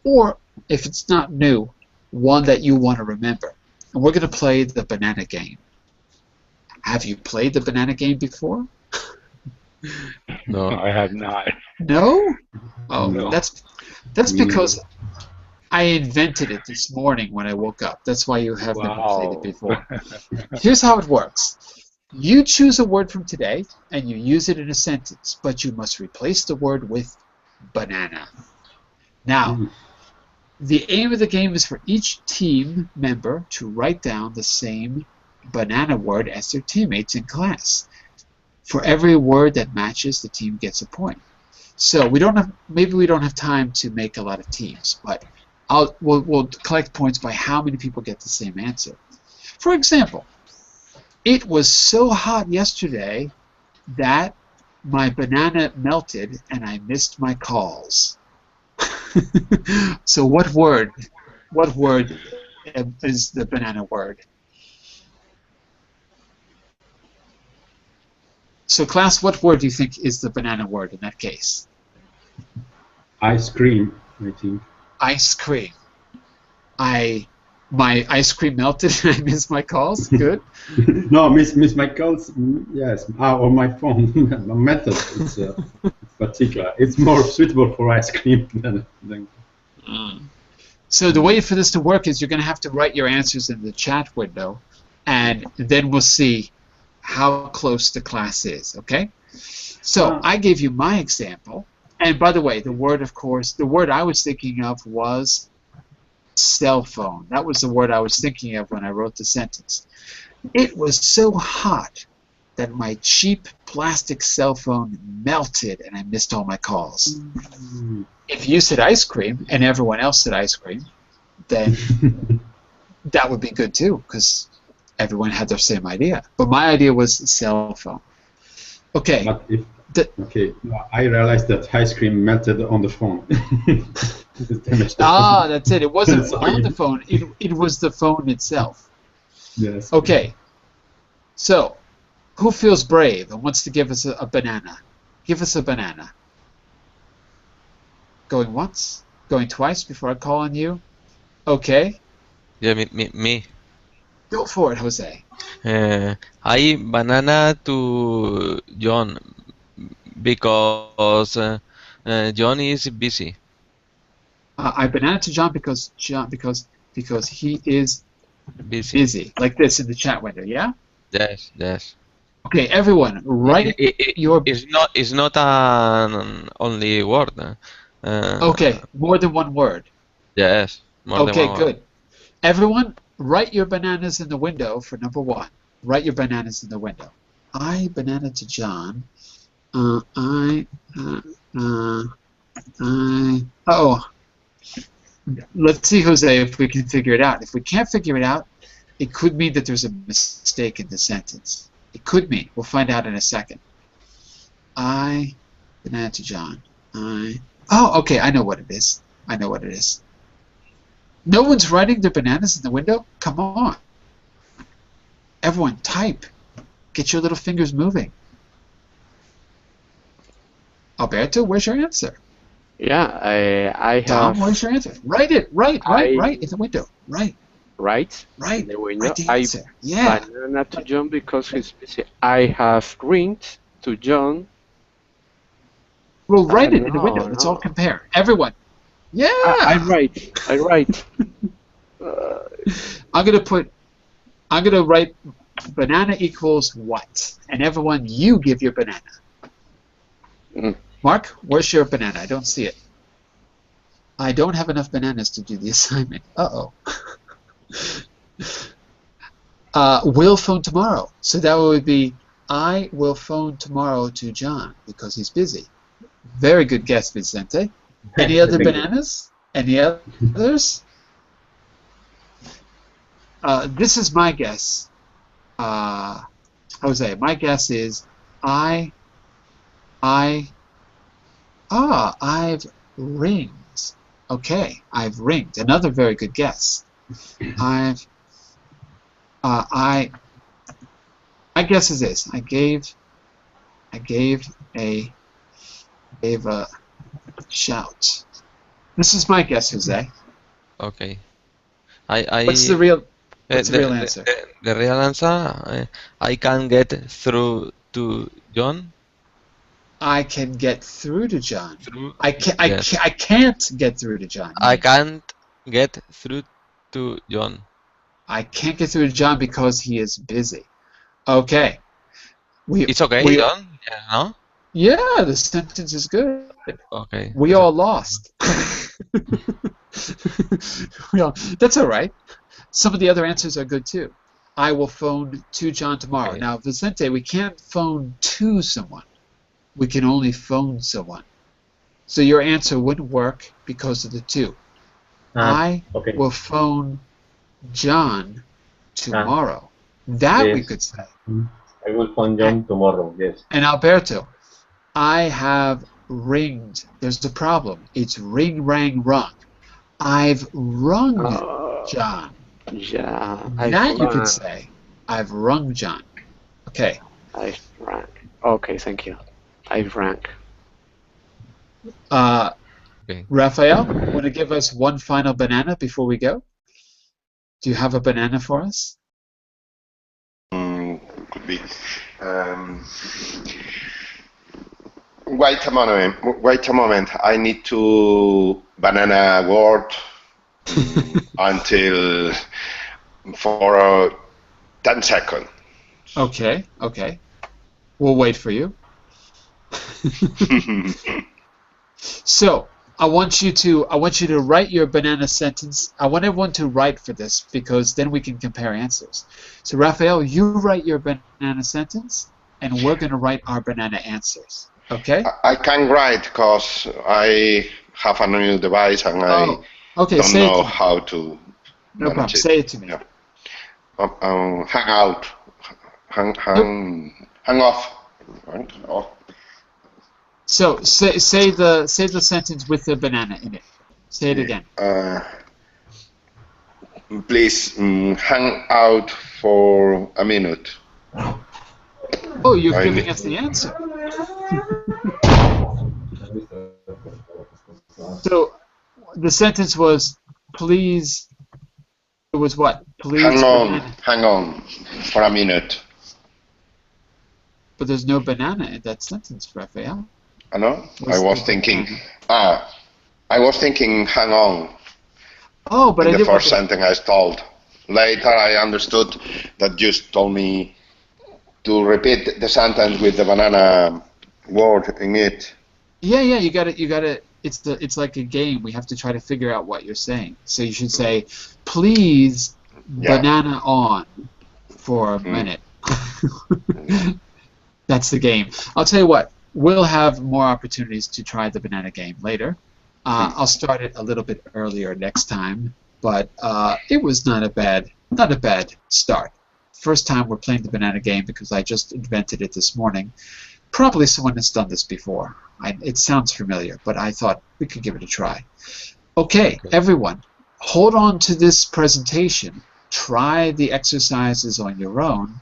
Or, if it's not new, one that you want to remember. And we're going to play the banana game. Have you played the banana game before? No, I have not. No? Oh, No. that's because I invented it this morning when I woke up. That's why you have never played it before. Here's how it works. You choose a word from today, and you use it in a sentence, but you must replace the word with banana. Now, the aim of the game is for each team member to write down the same banana word as their teammates in class. For every word that matches, the team gets a point. So maybe we don't have time to make a lot of teams, but we'll collect points by how many people get the same answer. For example, it was so hot yesterday that my banana melted and I missed my calls. So what word is the banana word? So class, what word do you think is the banana word in that case? Ice cream, I think. Ice cream. My ice cream melted and I missed my calls. Good. No, miss my calls. Yes. On my phone. My method. It's particular. It's more suitable for ice cream than. So the way for this to work is you're going to have to write your answers in the chat window, and then we'll see how close the class is. Okay. So I gave you my example, and by the way, the word, of course, the word I was thinking of was cell phone. That was the word I was thinking of when I wrote the sentence. It was so hot that my cheap plastic cell phone melted and I missed all my calls. If you said ice cream and everyone else said ice cream, then that would be good too, because everyone had their same idea. But my idea was cell phone. Okay. But if I realized that ice cream melted on the phone. That's it. It wasn't on the phone. It was the phone itself. Yes. Okay. So, who feels brave and wants to give us a banana? Give us a banana. Going once? Going twice before I call on you? Okay. Yeah, me. Go for it, Jose. I banana to John because John is busy. I banana to John because he is busy. Like this in the chat window, yeah? Yes. Okay, everyone, write your. It's not an only word. Okay, more than one word. Yes, more than one word. Good. Everyone, write your bananas in the window for number one. Write your bananas in the window. I banana to John. Let's see, Jose, if we can figure it out. If we can't figure it out, it could mean that there's a mistake in the sentence. It could mean. We'll find out in a second. I banana to John. Okay, I know what it is. No one's writing their bananas in the window? Come on. Everyone, type. Get your little fingers moving. Alberto, where's your answer? Yeah, I have. Tom, where's your answer? Write it. Right in the window. Right. In the window. Write the answer. Yeah. Banana to John because he's busy. I have ringed to John. Well, write it in the window. Let's all compare. Everyone. Yeah. I write. I'm gonna write banana equals what, and everyone, you give your banana. Mark, where's your banana? I don't see it. I don't have enough bananas to do the assignment. Will phone tomorrow. So that would be I will phone tomorrow to John because he's busy. Very good guess, Vicente. Any other bananas? Any others? This is my guess. Jose, my guess is I've ringed. Okay, I've ringed. Another very good guess. My guess is this. I gave a shout. This is my guess, Jose. Okay. What's the real answer? The real answer, I can get through to John. I can get through to John. I can't get through to John. I can't get through to John. I can't get through to John because he is busy. Okay. It's okay, John? Yeah, no? Yeah, the sentence is good. Okay. We all lost. That's all right. Some of the other answers are good too. I will phone to John tomorrow. Okay. Now, Vicente, we can't phone to someone. We can only phone someone. So your answer wouldn't work because of the two. I will phone John tomorrow. That we could say. I will phone John tomorrow, yes. And Alberto, I have ringed. There's a problem. It's ring, rang, rung. I've rung John. Yeah. That you could say. I've rung John. Okay. I've rung. Okay, thank you. I rank. Okay. Raphael, want to give us one final banana before we go? Do you have a banana for us? Could be. Wait a moment. Wait a moment. I need to banana word until for 10 seconds. Okay, okay. We'll wait for you. So I want you to write your banana sentence. I want everyone to write for this because then we can compare answers. So Raphael, you write your banana sentence, and we're going to write our banana answers. Okay? I can write because I have a new device and I okay. don't Say know it to me. how to No problem. manage it. Say it to me. Yeah. Hang out. Hang off. Right? Off. So say the sentence with the banana in it. Say it again. Please hang out for a minute. Oh, you're giving us the answer. So the sentence was, please. It was what? Please. Hang on for a minute. But there's no banana in that sentence, Raphael. I know. I was thinking. I was thinking. Hang on. Oh, but in the first sentence I told. Later I understood that you told me to repeat the sentence with the banana word in it. Yeah, you got it. It's like a game. We have to try to figure out what you're saying. So you should say, please banana on for a minute. That's the game. I'll tell you what. We'll have more opportunities to try the banana game later. I'll start it a little bit earlier next time, but it was not a bad start. First time we're playing the banana game because I just invented it this morning. Probably someone has done this before. It sounds familiar, but I thought we could give it a try. Okay, everyone, hold on to this presentation. Try the exercises on your own.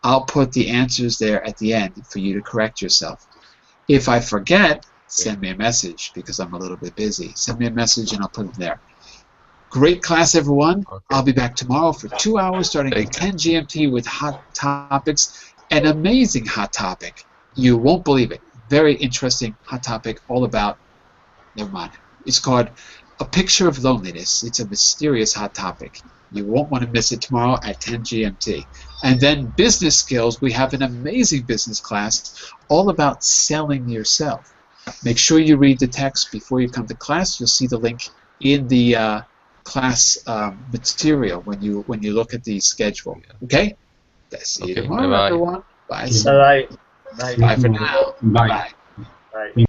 I'll put the answers there at the end for you to correct yourself. If I forget, send me a message because I'm a little bit busy. Send me a message and I'll put it there. Great class, everyone. Okay. I'll be back tomorrow for 2 hours starting at 10 GMT with hot topics. An amazing hot topic. You won't believe it. Very interesting hot topic all about, never mind. It's called A Picture of Loneliness. It's a mysterious hot topic. You won't want to miss it tomorrow at 10 GMT. And then business skills. We have an amazing business class all about selling yourself. Make sure you read the text before you come to class. You'll see the link in the class material when you look at the schedule. Okay? See you tomorrow, everyone. Bye. Bye. Bye for now. Bye. Bye.